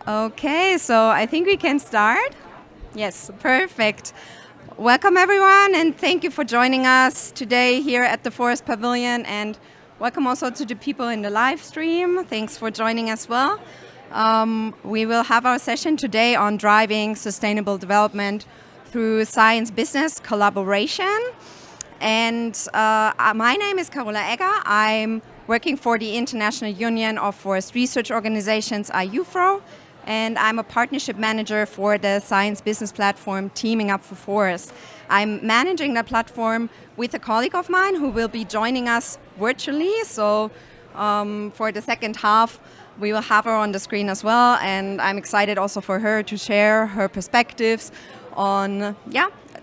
Okay, so I think we can start. Yes, perfect. Welcome everyone, and thank you for joining us today here at the Forest Pavilion, and welcome also to the people in the live stream. Thanks for joining as well. We will have our session today on driving sustainable development through science-business collaboration. And my name is Carola Egger. I'm working for the International Union of Forest Research Organizations, IUFRO, and I'm a partnership manager for the science business platform Teaming Up for Forests. I'm managing that platform with a colleague of mine who will be joining us virtually. So for the second half, we will have her on the screen as well, and I'm excited also for her to share her perspectives on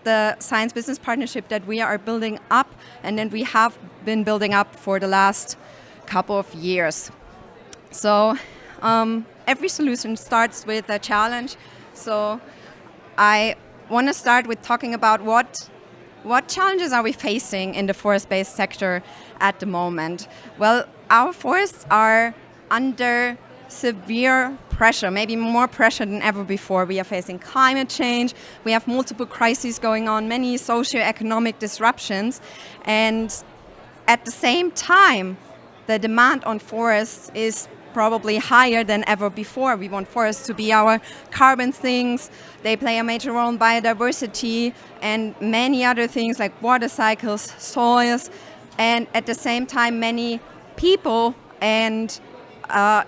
the science business partnership that we are building up and then we have been building up for the last couple of years. So every solution starts with a challenge. So I want to start with talking about what challenges are we facing in the forest-based sector at the moment. Well, our forests are under severe pressure, maybe more pressure than ever before. We are facing climate change, we have multiple crises going on, many socio-economic disruptions, and at the same time, the demand on forests is probably higher than ever before. We want forests to be our carbon sinks. They play a major role in biodiversity and many other things like water cycles, soils, and at the same time, many people and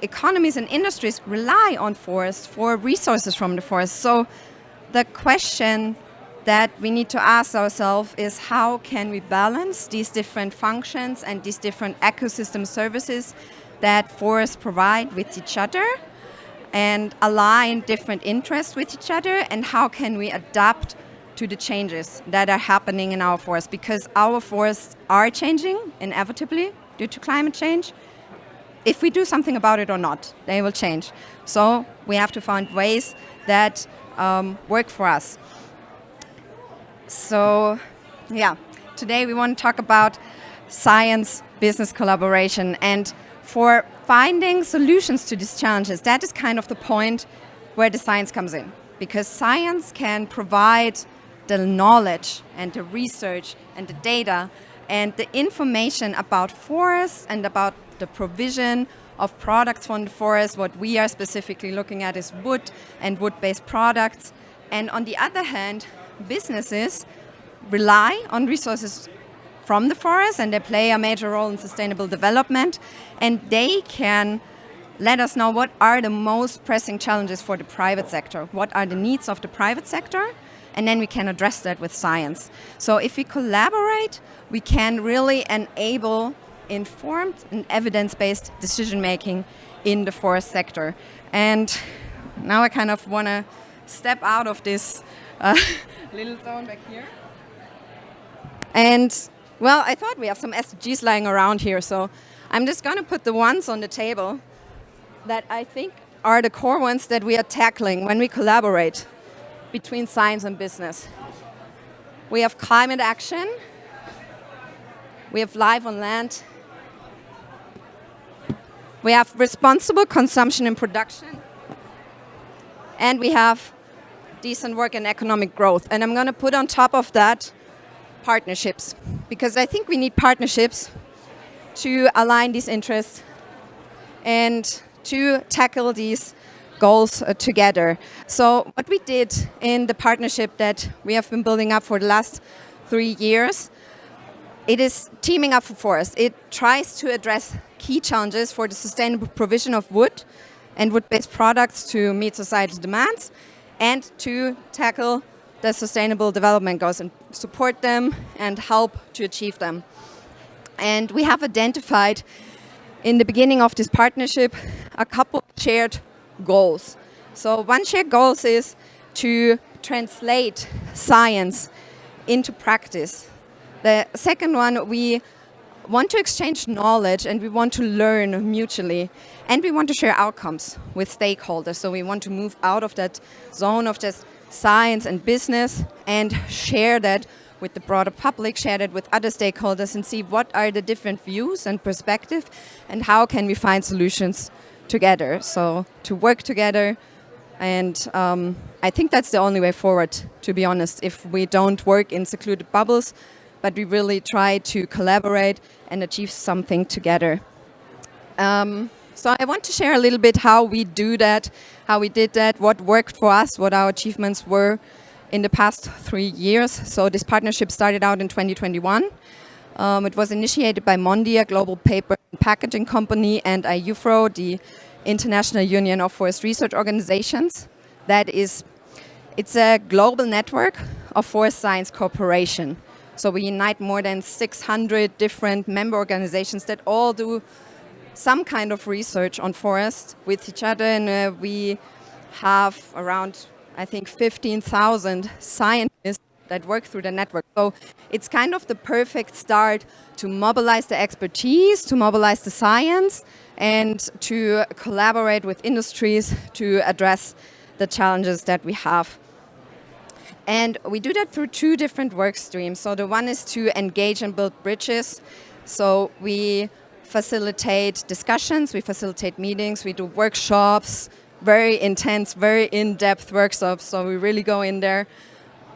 economies and industries rely on forests for resources from the forest. So the question that we need to ask ourselves is how can we balance these different functions and these different ecosystem services that forests provide with each other and align different interests with each other, and how can we adapt to the changes that are happening in our forests, because our forests are changing inevitably due to climate change. If we do something about it or not, they will change. So we have to find ways that work for us. So today we want to talk about science-business collaboration, and for finding solutions to these challenges, that is kind of the point where the science comes in, because science can provide the knowledge and the research and the data and the information about forests and about the provision of products from the forest. What we are specifically looking at is wood and wood-based products. And on the other hand, businesses rely on resources from the forest and they play a major role in sustainable development. And they can let us know what are the most pressing challenges for the private sector, what are the needs of the private sector, and then we can address that with science. So if we collaborate, we can really enable informed and evidence-based decision-making in the forest sector. And now I kind of want to step out of this little zone back here. And, well, I thought we have some SDGs lying around here, so I'm just going to put the ones on the table that I think are the core ones that we are tackling when we collaborate between science and business. We have climate action, we have life on land, we have responsible consumption and production, and we have decent work and economic growth. And I'm going to put on top of that partnerships, because I think we need partnerships to align these interests and to tackle these goals together. So what we did in the partnership that we have been building up for the last 3 years, it is Teaming Up for Forests. It tries to address key challenges for the sustainable provision of wood and wood-based products to meet societal demands and to tackle the sustainable development goals and support them and help to achieve them. And we have identified in the beginning of this partnership a couple of shared goals. So one shared goal is to translate science into practice. The second one, we want to exchange knowledge and we want to learn mutually, and we want to share outcomes with stakeholders. So we want to move out of that zone of just science and business and share that with the broader public, share that with other stakeholders and see what are the different views and perspectives and how can we find solutions together, so to work together. And I think that's the only way forward, to be honest, if we don't work in secluded bubbles, but we really try to collaborate and achieve something together. So I want to share a little bit how we do that, how we did that, what worked for us, what our achievements were in the past 3 years. So this partnership started out in 2021. It was initiated by Mondi, a global paper and packaging company, and IUFRO, the International Union of Forest Research Organizations. It's a global network of forest science cooperation. So we unite more than 600 different member organizations that all do some kind of research on forests with each other, and we have around, I think, 15,000 scientists that work through the network. So it's kind of the perfect start to mobilize the expertise, to mobilize the science, and to collaborate with industries to address the challenges that we have. And we do that through 2 different work streams. So the one is to engage and build bridges. So we facilitate discussions, we facilitate meetings, we do workshops, very intense, very in-depth workshops. So we really go in there,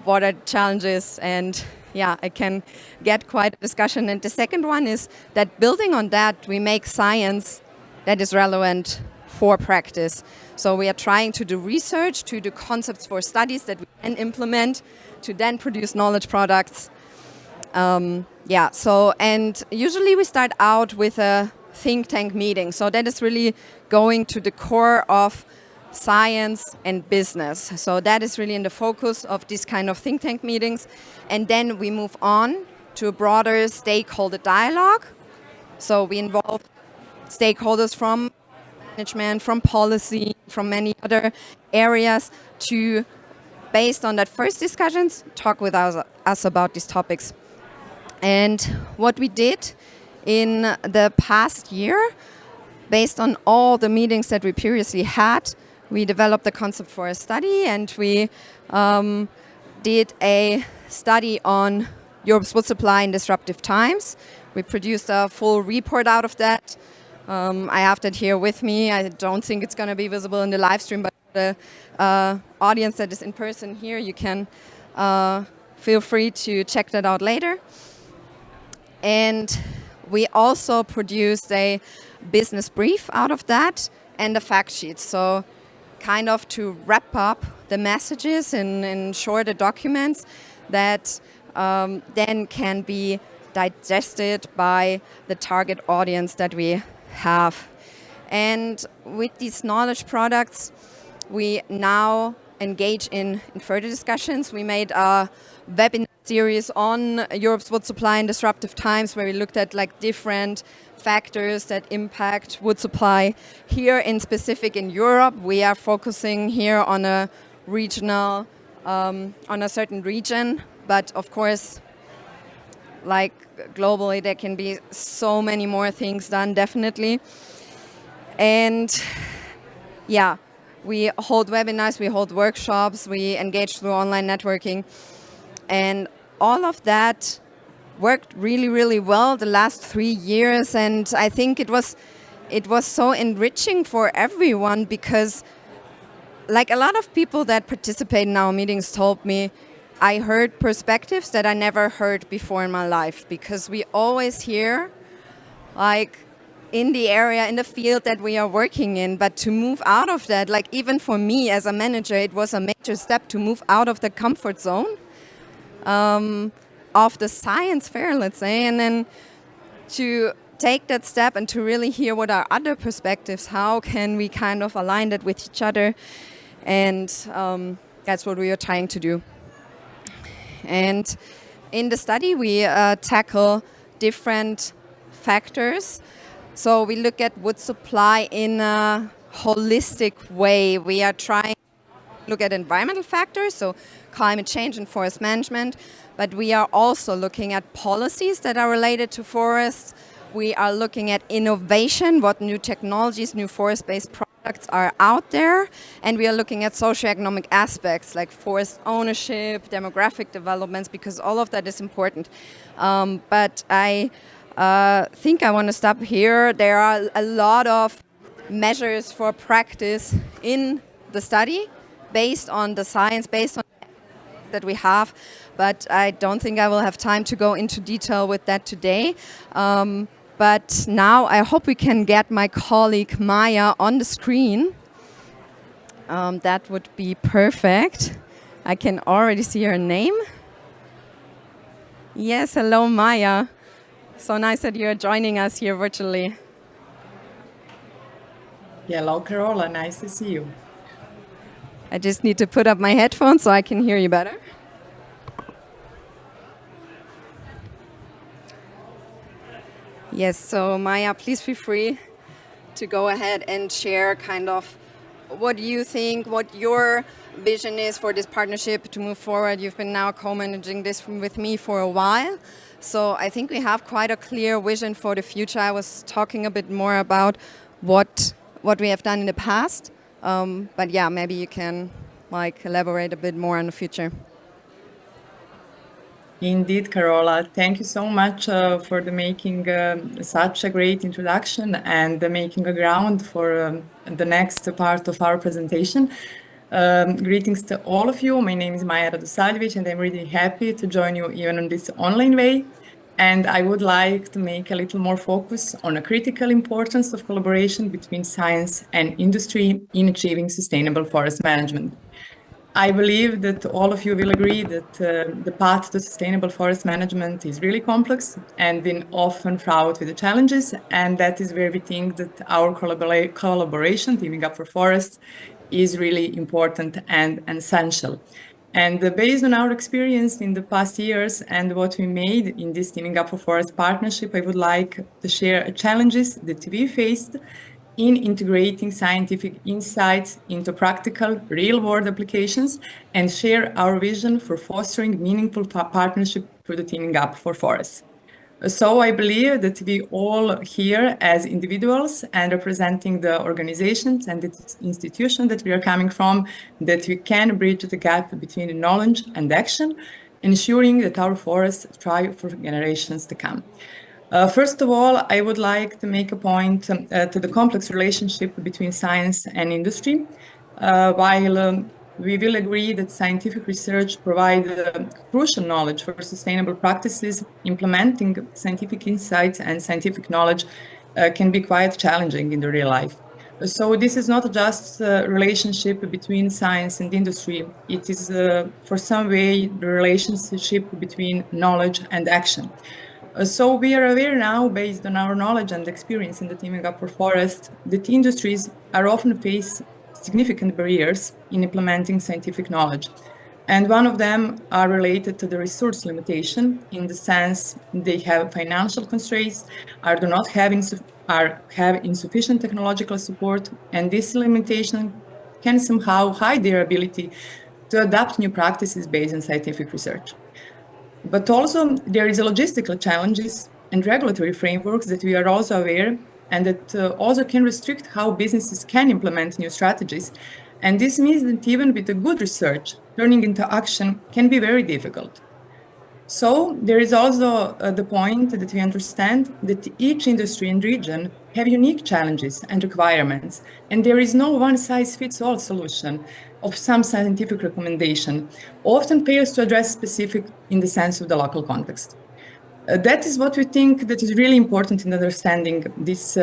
what are the challenges, and yeah, it can get quite a discussion. And the second one is that building on that, we make science that is relevant for practice. So we are trying to do research, to do concepts for studies that we can implement, to then produce knowledge products. And usually we start out with a think tank meeting. So that is really going to the core of science and business. So that is really in the focus of this kind of think tank meetings. And then we move on to a broader stakeholder dialogue. So we involve stakeholders from management, from policy, from many other areas to, based on that first discussions, talk with us about these topics. And what we did in the past year, based on all the meetings that we previously had, we developed the concept for a study, and we did a study on Europe's wood supply in disruptive times. We produced a full report out of that. I have that here with me. I don't think it's going to be visible in the live stream, but the audience that is in person here, you can feel free to check that out later. And we also produced a business brief out of that and a fact sheet. So kind of to wrap up the messages in shorter documents that then can be digested by the target audience that we have. And with these knowledge products, we now engage in further discussions. We made a webinar series on Europe's wood supply in disruptive times, where we looked at different factors that impact wood supply. Here in specific in Europe, we are focusing here on a regional, on a certain region, but of course, globally, there can be so many more things done, definitely. And yeah, we hold webinars, we hold workshops, we engage through online networking, and all of that worked really, really well the last 3 years. And I think it was so enriching for everyone, because a lot of people that participate in our meetings told me, I heard perspectives that I never heard before in my life, because we always hear in the area, in the field that we are working in, but to move out of that, even for me as a manager, it was a major step to move out of the comfort zone of the science fair, let's say, and then to take that step and to really hear what are other perspectives, how can we kind of align that with each other, and that's what we are trying to do. And in the study, we tackle different factors. So we look at wood supply in a holistic way. We are trying to look at environmental factors, so climate change and forest management, but we are also looking at policies that are related to forests. We are looking at innovation, what new technologies, new forest-based products are out there, and we are looking at socioeconomic aspects like forest ownership, demographic developments, because all of that is important. But I think I want to stop here. There are a lot of measures for practice in the study based on the science, based on that we have, but I don't think I will have time to go into detail with that today. But now I hope we can get my colleague Maya on the screen. That would be perfect. I can already see her name. Yes, hello Maya. So nice that you're joining us here virtually. Hello Carola, nice to see you. I just need to put up my headphones so I can hear you better. Yes, so Maya, please feel free to go ahead and share kind of what you think, what your vision is for this partnership to move forward. You've been now co-managing this with me for a while. So I think we have quite a clear vision for the future. I was talking a bit more about what we have done in the past. But yeah, maybe you can elaborate a bit more on the future. Indeed, Carola, thank you so much for making such a great introduction and making a ground for the next part of our presentation. Greetings to all of you. My name is Maja Radosavljević and I'm really happy to join you even on this online way. And I would like to make a little more focus on a critical importance of collaboration between science and industry in achieving sustainable forest management. I believe that all of you will agree that the path to sustainable forest management is really complex and been often fraught with the challenges, and that is where we think that our collaboration, Teaming Up for Forests, is really important and essential. And based on our experience in the past years and what we made in this Teaming Up for Forest partnership, I would like to share challenges that we faced in integrating scientific insights into practical, real-world applications and share our vision for fostering meaningful partnership through the Teaming Up for Forests. So I believe that we all here as individuals and representing the organizations and the institutions that we are coming from, that we can bridge the gap between knowledge and action, ensuring that our forests thrive for generations to come. First of all, I would like to make a point to the complex relationship between science and industry. While we will agree that scientific research provides crucial knowledge for sustainable practices, implementing scientific insights and scientific knowledge can be quite challenging in the real life. So this is not just a relationship between science and industry. It is, for some way, the relationship between knowledge and action. So we are aware now, based on our knowledge and experience in the Teaming Up for Forest, that industries are often face significant barriers in implementing scientific knowledge. And one of them are related to the resource limitation, in the sense they have financial constraints, or do not have insufficient technological support, and this limitation can somehow hide their ability to adapt new practices based on scientific research. But also there is a logistical challenges and regulatory frameworks that we are also aware, and that also can restrict how businesses can implement new strategies. And this means that even with a good research, turning into action can be very difficult. So there is also the point that we understand that each industry and region have unique challenges and requirements, and there is no one-size-fits-all solution of some scientific recommendation, often fails to address specific in the sense of the local context. That is what we think that is really important in understanding this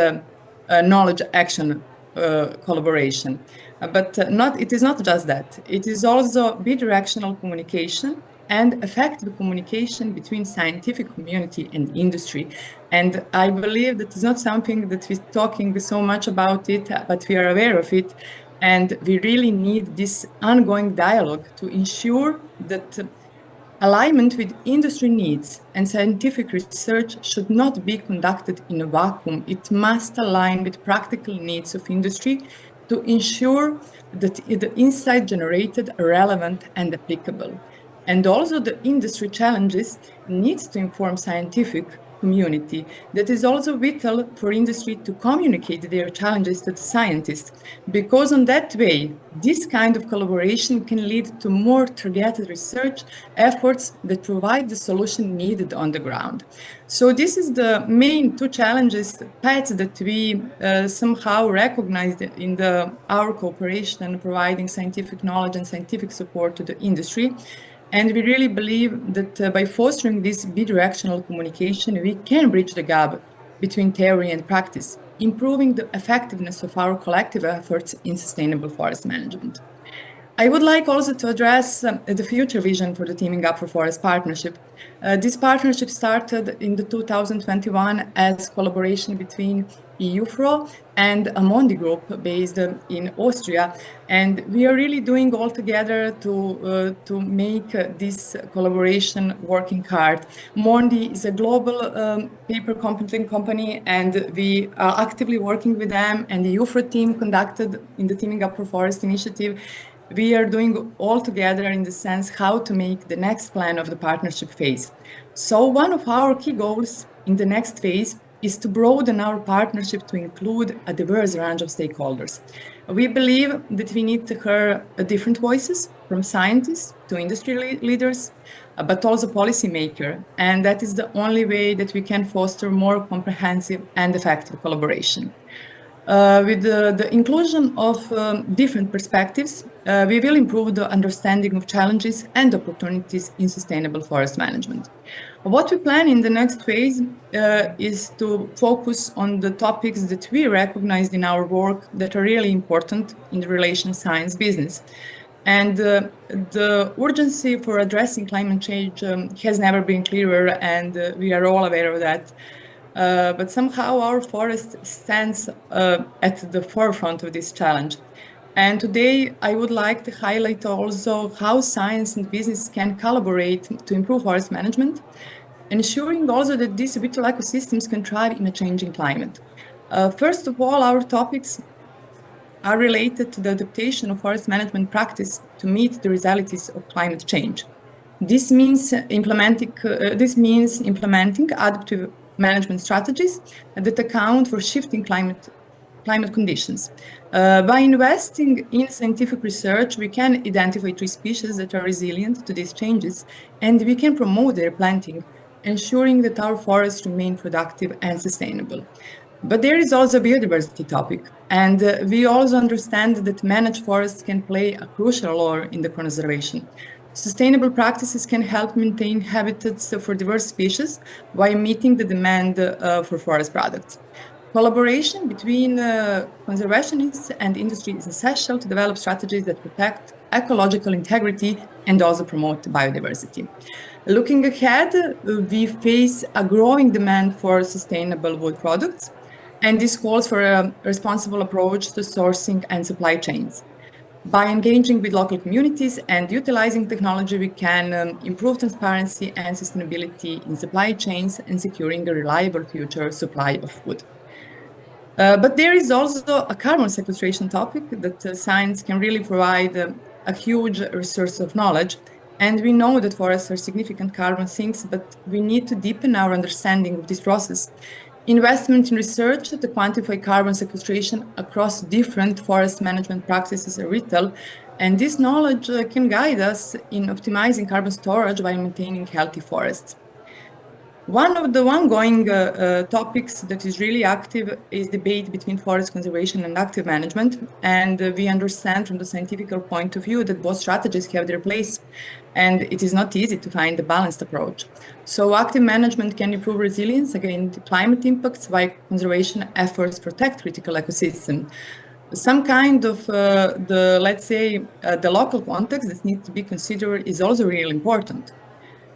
knowledge-action collaboration. But it is not just that. It is also bidirectional communication and effective communication between scientific community and industry. And I believe that is not something that we're talking so much about it, but we are aware of it. And we really need this ongoing dialogue to ensure that alignment with industry needs and scientific research should not be conducted in a vacuum. It must align with practical needs of industry to ensure that the insight generated are relevant and applicable. And also the industry challenges needs to inform scientific community that is also vital for industry to communicate their challenges to the scientists, because on that way, this kind of collaboration can lead to more targeted research efforts that provide the solution needed on the ground. So this is the main two challenges, paths that we somehow recognized in our cooperation, providing scientific knowledge and scientific support to the industry. And we really believe that by fostering this bidirectional communication, we can bridge the gap between theory and practice, improving the effectiveness of our collective efforts in sustainable forest management. I would like also to address the future vision for the Teaming Up for Forest partnership. This partnership started in the 2021 as collaboration between EUFRO and Amondi Group based in Austria. And we are really doing all together to make this collaboration working hard. Mondi is a global paper competent company, and we are actively working with them, and the EUFRO team conducted in the Teaming Up for Forest initiative. We are doing all together in the sense how to make the next plan of the partnership phase. So one of our key goals in the next phase is to broaden our partnership to include a diverse range of stakeholders. We believe that we need to hear different voices, from scientists to industry leaders, but also policymakers, and that is the only way that we can foster more comprehensive and effective collaboration. With the inclusion of different perspectives, we will improve the understanding of challenges and opportunities in sustainable forest management. What we plan in the next phase is to focus on the topics that we recognized in our work that are really important in the relation science business. And the urgency for addressing climate change has never been clearer, and we are all aware of that. But somehow our forest stands at the forefront of this challenge. And today I would like to highlight also how science and business can collaborate to improve forest management, ensuring also that these vital ecosystems can thrive in a changing climate. First of all, our topics are related to the adaptation of forest management practice to meet the realities of climate change. This means implementing adaptive management strategies that account for shifting climate conditions. By investing in scientific research, we can identify tree species that are resilient to these changes, and we can promote their planting, ensuring that our forests remain productive and sustainable. But there is also a biodiversity topic, and we also understand that managed forests can play a crucial role in the conservation. Sustainable practices can help maintain habitats for diverse species while meeting the demand for forest products. Collaboration between conservationists and industry is essential to develop strategies that protect ecological integrity and also promote biodiversity. Looking ahead, we face a growing demand for sustainable wood products, and this calls for a responsible approach to sourcing and supply chains. By engaging with local communities and utilizing technology, we can improve transparency and sustainability in supply chains and securing a reliable future supply of wood. But there is also a carbon sequestration topic that science can really provide a huge resource of knowledge. And we know that forests are significant carbon sinks, but we need to deepen our understanding of this process. Investment in research to quantify carbon sequestration across different forest management practices are vital, and this knowledge can guide us in optimizing carbon storage while maintaining healthy forests. One of the ongoing topics that is really active is debate between forest conservation and active management. And we understand from the scientific point of view that both strategies have their place, and it is not easy to find a balanced approach. So active management can improve resilience against climate impacts, while conservation efforts protect critical ecosystem. Some kind of the local context that needs to be considered is also really important.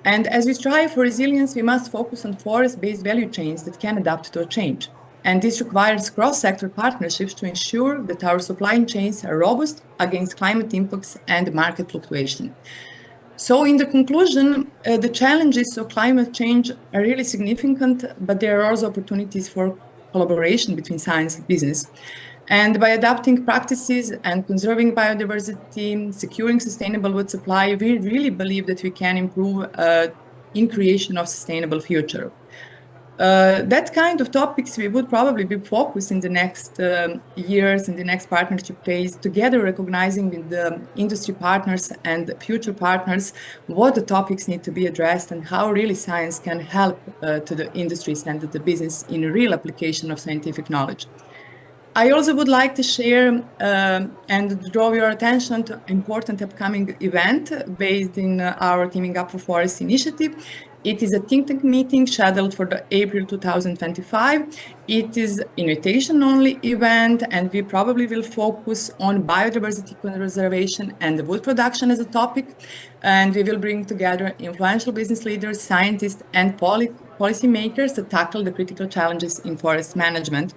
And as we strive for resilience, we must focus on forest-based value chains that can adapt to a change. And this requires cross-sector partnerships to ensure that our supply chains are robust against climate impacts and market fluctuation. So in the conclusion, the challenges of climate change are really significant, but there are also opportunities for collaboration between science and business. And by adapting practices and conserving biodiversity, securing sustainable wood supply, we really believe that we can improve in creation of sustainable future. That kind of topics we would probably be focused in the next years, in the next partnership phase, together recognizing with the industry partners and future partners what the topics need to be addressed and how really science can help to the industries and to the business in real application of scientific knowledge. I also would like to share and draw your attention to an important upcoming event based in our Teaming Up for Forests initiative. It is a think tank meeting scheduled for the April 2025. It is invitation-only event, and we probably will focus on biodiversity conservation and wood production as a topic. And we will bring together influential business leaders, scientists, and policymakers to tackle the critical challenges in forest management.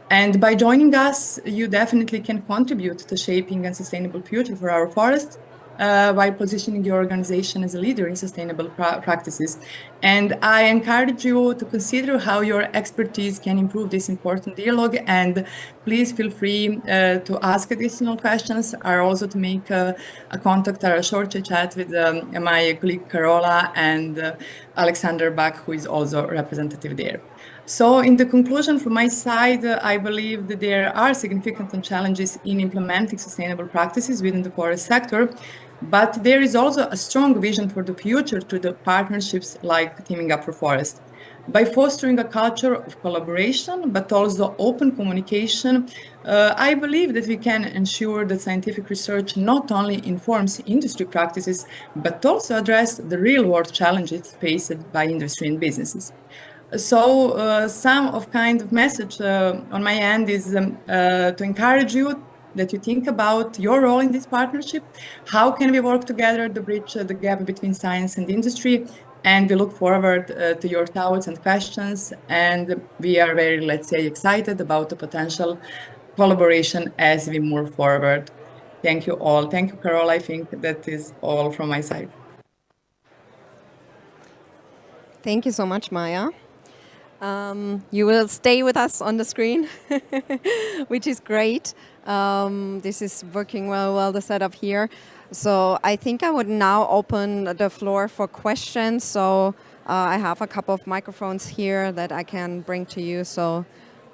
And by joining us, you definitely can contribute to shaping a sustainable future for our forests by positioning your organization as a leader in sustainable practices. And I encourage you to consider how your expertise can improve this important dialogue. And please feel free to ask additional questions, or also to make a contact or a short chat with my colleague Carola and Alexander Bach, who is also a representative there. So in the conclusion from my side, I believe that there are significant challenges in implementing sustainable practices within the forest sector, but there is also a strong vision for the future through the partnerships like Teaming Up for Forest. By fostering a culture of collaboration, but also open communication, I believe that we can ensure that scientific research not only informs industry practices, but also address the real-world challenges faced by industry and businesses. So some of kind of message on my end is to encourage you that you think about your role in this partnership. How can we work together to bridge the gap between science and industry? And we look forward to your thoughts and questions. And we are very, let's say, excited about the potential collaboration as we move forward. Thank you all. Thank you, Carol. I think that is all from my side. Thank you so much, Maya. You will stay with us on the screen, which is great. This is working well, the setup here. So I think I would now open the floor for questions. So I have a couple of microphones here that I can bring to you. So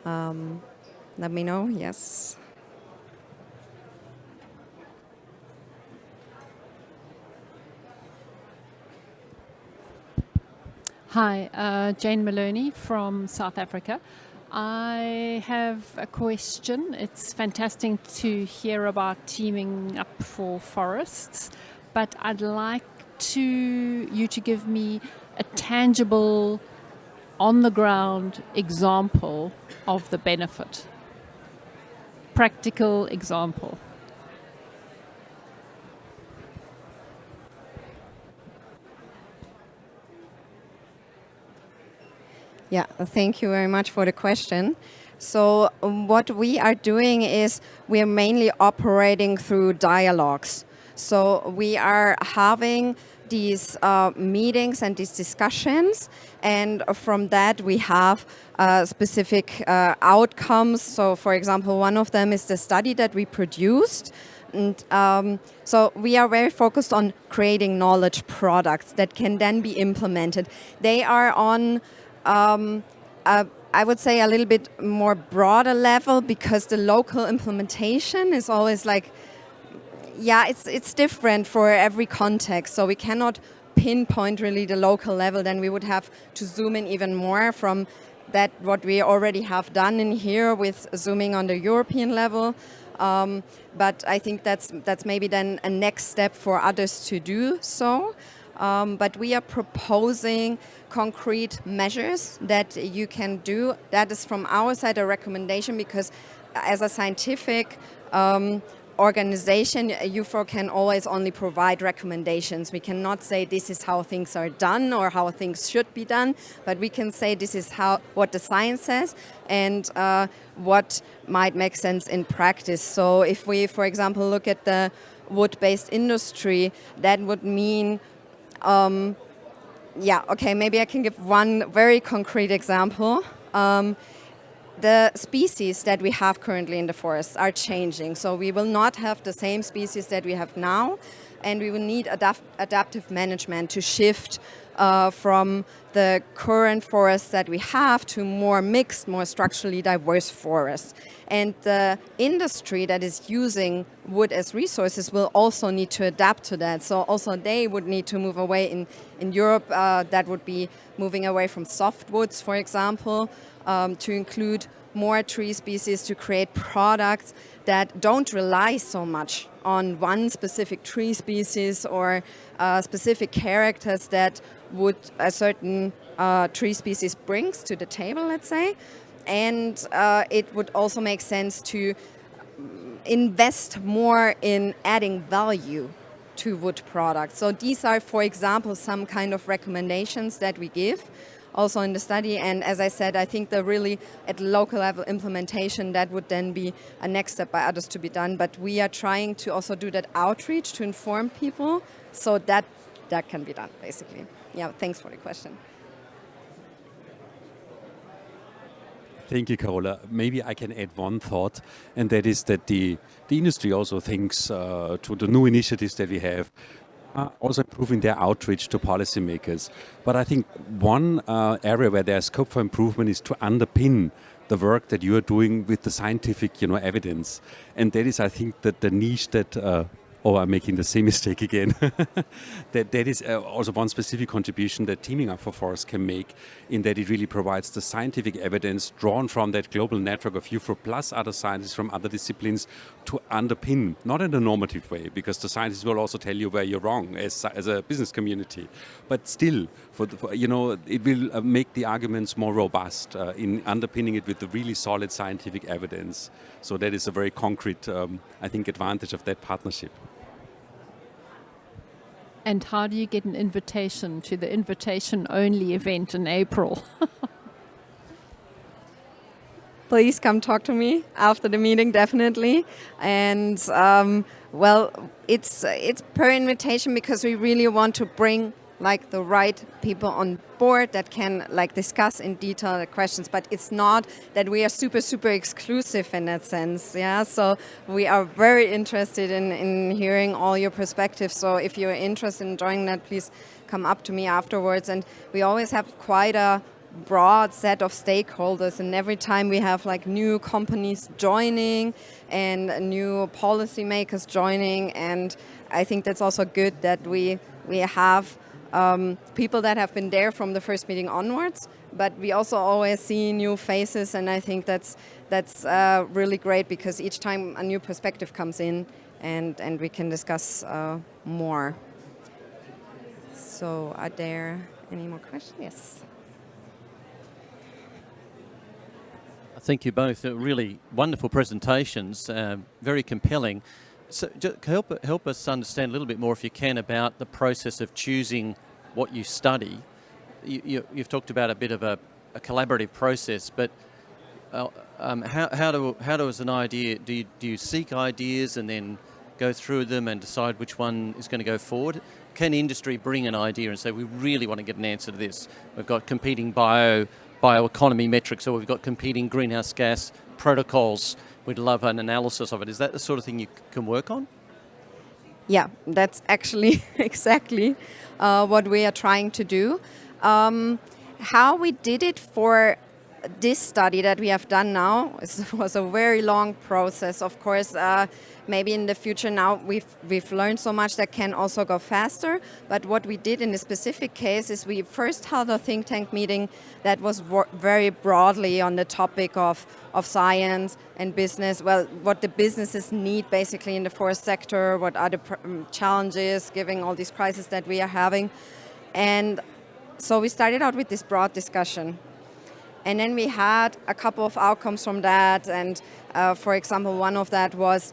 let me know. Yes. Hi, Jane Maloney from South Africa. I have a question. It's fantastic to hear about teaming up for forests, but I'd like you to give me a tangible, on-the-ground example of the benefit. Practical example. Yeah, thank you very much for the question. So what we are doing is we are mainly operating through dialogues. So we are having these meetings and these discussions, and from that we have specific outcomes. So for example, one of them is the study that we produced. And so we are very focused on creating knowledge products that can then be implemented. They are on I would say a little bit more broader level, because the local implementation is always like, yeah, it's different for every context. So we cannot pinpoint really the local level. Then we would have to zoom in even more from that what we already have done in here with zooming on the European level. But I think that's maybe then a next step for others to do so. But we are proposing concrete measures that you can do. That is from our side a recommendation, because as a scientific organization, UFO can always only provide recommendations. We cannot say this is how things are done or how things should be done, but we can say this is what the science says and what might make sense in practice. So if we, for example, look at the wood-based industry, that would mean maybe I can give one very concrete example. The species that we have currently in the forests are changing. So we will not have the same species that we have now. and we will need adaptive management to shift from the current forests that we have to more mixed, more structurally diverse forests. And the industry that is using wood as resources will also need to adapt to that. So also they would need to move away. In Europe, that would be moving away from softwoods, for example, to include more tree species to create products that don't rely so much on one specific tree species or specific characters that would a certain tree species brings to the table, let's say. And it would also make sense to invest more in adding value to wood products. So these are, for example, some kind of recommendations that we give also in the study. And as I said, I think the really at local level implementation, that would then be a next step by others to be done. But we are trying to also do that outreach to inform people so that can be done, basically. Yeah, thanks for the question. Thank you, Carola. Maybe I can add one thought, and that is that the industry also thinks to the new initiatives that we have, also improving their outreach to policymakers. But I think one area where there's scope for improvement is to underpin the work that you are doing with the scientific, evidence. And that is, I think, that the niche that I'm making the same mistake again. that is also one specific contribution that Teaming Up for Forests can make, in that it really provides the scientific evidence drawn from that global network of UFRO plus other scientists from other disciplines to underpin, not in a normative way, because the scientists will also tell you where you're wrong as a business community, but still, it will make the arguments more robust in underpinning it with the really solid scientific evidence. So that is a very concrete, I think, advantage of that partnership. And how do you get an invitation to the invitation-only event in April? Please come talk to me after the meeting, definitely. And it's per invitation, because we really want to bring the right people on board that can discuss in detail the questions. But it's not that we are super, super exclusive in that sense. Yeah, so we are very interested in hearing all your perspectives. So if you're interested in joining that, please come up to me afterwards. And we always have quite a broad set of stakeholders, and every time we have new companies joining and new policymakers joining, and I think that's also good that we have people that have been there from the first meeting onwards, but we also always see new faces, and I think that's really great, because each time a new perspective comes in and we can discuss more. So are there any more questions? Yes. Thank you both. Really wonderful presentations, very compelling. So help us understand a little bit more, if you can, about the process of choosing what you study. You've talked about a bit of a collaborative process, but how does an idea, do you seek ideas and then go through them and decide which one is going to go forward? Can industry bring an idea and say, we really want to get an answer to this? We've got competing bioeconomy metrics, or we've got competing greenhouse gas protocols. We'd love an analysis of it. Is that the sort of thing you can work on? Yeah, that's actually exactly what we are trying to do. How we did it for this study that we have done now was a very long process. Of course, maybe in the future now we've learned so much that can also go faster. But what we did in this specific case is we first held a think tank meeting that was very broadly on the topic of science and business. Well, what the businesses need basically in the forest sector, what are the challenges given all these crises that we are having. And so we started out with this broad discussion. And then we had a couple of outcomes from that. And for example, one of that was,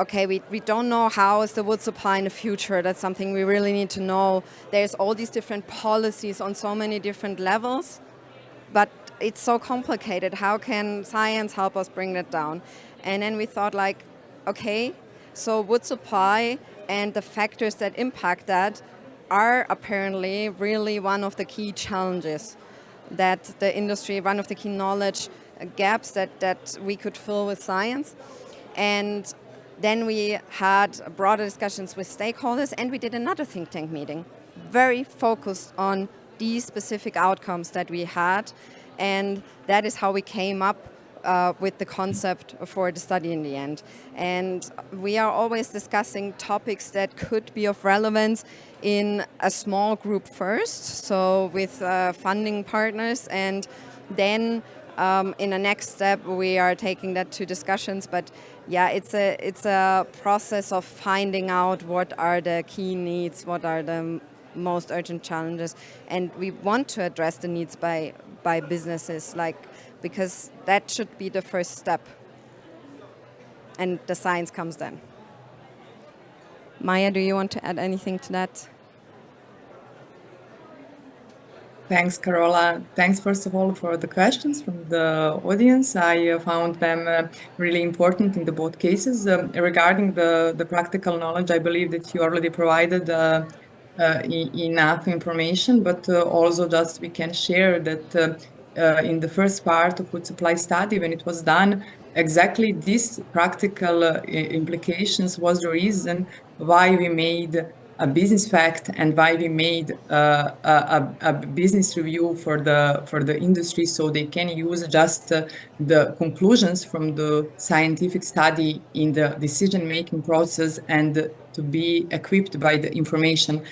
okay, we don't know how is the wood supply in the future. That's something we really need to know. There's all these different policies on so many different levels, but it's so complicated. How can science help us bring that down? And then we thought okay, so wood supply and the factors that impact that are apparently really one of the key challenges that the industry, one of the key knowledge gaps that we could fill with science. And Then we had broader discussions with stakeholders, and we did another think tank meeting, very focused on these specific outcomes that we had. And that is how we came up with the concept for the study in the end. And we are always discussing topics that could be of relevance in a small group first, so with funding partners, and then in the next step we are taking that to discussions. But yeah, it's a process of finding out what are the key needs, what are the most urgent challenges, and we want to address the needs by businesses, because that should be the first step, and the science comes then. Maya, do you want to add anything to that? Thanks, Carola. Thanks, first of all, for the questions from the audience. I found them really important in the both cases. Regarding the practical knowledge, I believe that you already provided enough information, but also just we can share that in the first part of food supply study, when it was done, exactly these practical implications was the reason why we made a business fact and why we made a business review for the industry, so they can use just the conclusions from the scientific study in the decision-making process and to be equipped by the information.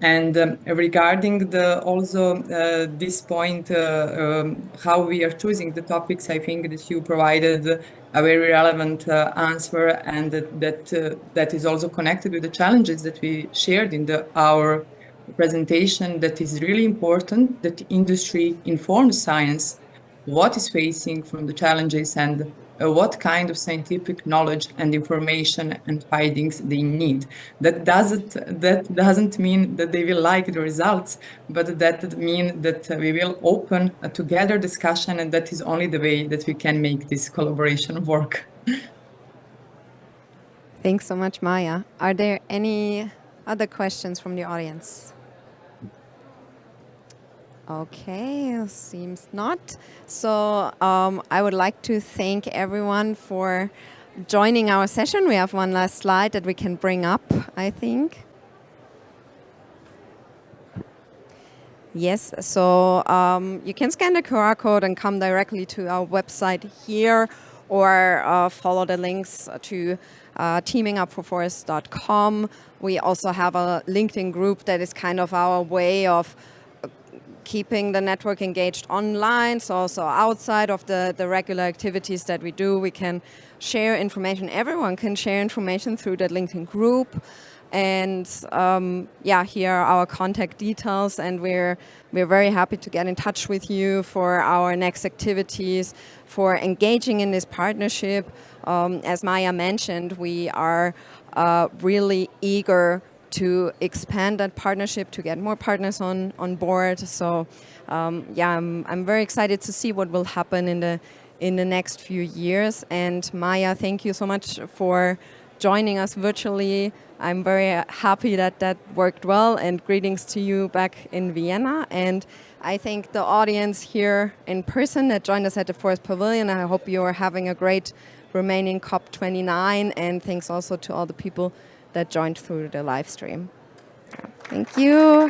And regarding this point, how we are choosing the topics, I think that you provided a very relevant answer, and that is also connected with the challenges that we shared in our presentation. That is really important that industry informs science what is facing from the challenges and what kind of scientific knowledge and information and findings they need. That doesn't mean that they will like the results, but that means that we will open a together discussion, and that is only the way that we can make this collaboration work. Thanks so much, Maya. Are there any other questions from the audience? Okay, seems not. So I would like to thank everyone for joining our session. We have one last slide that we can bring up, I think. Yes, so you can scan the QR code and come directly to our website here, or follow the links to teamingupforforest.com. We also have a LinkedIn group that is kind of our way of keeping the network engaged online, so also outside of the regular activities that we do. We can share information. Everyone can share information through that LinkedIn group. And here are our contact details, and we're very happy to get in touch with you for our next activities, for engaging in this partnership. As Maya mentioned, we are really eager to expand that partnership, to get more partners on board. So I'm very excited to see what will happen in the next few years. And Maya, thank you so much for joining us virtually. I'm very happy that worked well, and greetings to you back in Vienna. And I thank the audience here in person that joined us at the Forest Pavilion. I hope you are having a great remaining COP29, and thanks also to all the people that joined through the live stream. Thank you.